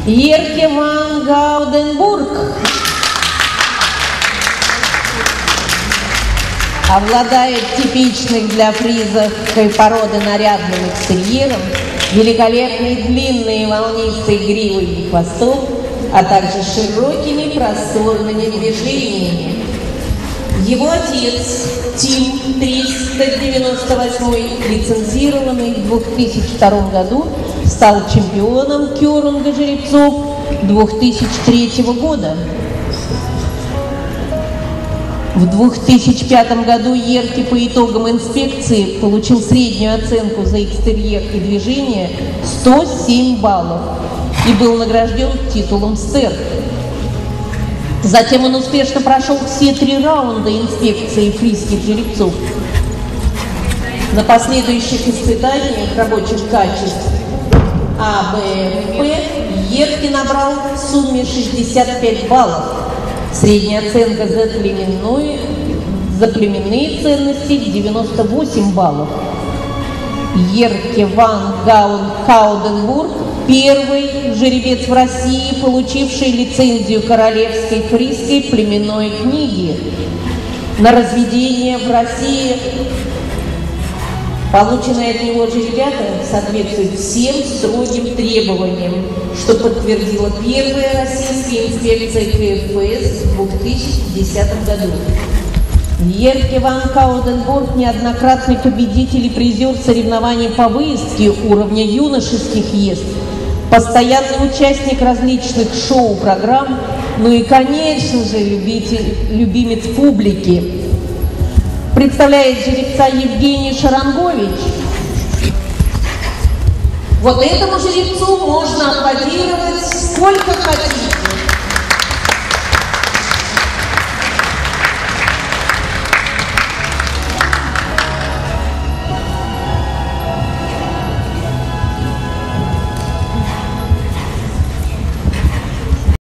Ерке ван Гауденбург обладает типичным для фризовской породы нарядным экстерьером, великолепной длинной волнистой гривой и хвостом, а также широкими просторными движениями. Его отец Тим 398, лицензированный в 2002 году, стал чемпионом кёрунга жеребцов 2003 года. В 2005 году Ерке по итогам инспекции получил среднюю оценку за экстерьер и движение 107 баллов и был награжден титулом стер. Затем он успешно прошел все 3 раунда инспекции фризских жеребцов. На последующих испытаниях рабочих качеств А, Б, П Ерке набрал в сумме 65 баллов. Средняя оценка за племенные ценности 98 баллов. Ерке ван Гауденбург – первый жеребец в России, получивший лицензию Королевской фризской племенной книги на разведение в России. Полученные от него жеребята соответствуют всем строгим требованиям, что подтвердила первая российская инспекция КФС в 2010 году. Ерке ван Гауденбург – неоднократный победитель и призер соревнований по выездке уровня юношеских езд, постоянный участник различных шоу-программ, ну и, конечно же, любимец публики. Представляет жеребца Евгений Шарангович. Вот этому жеребцу можно аплодировать сколько хотите.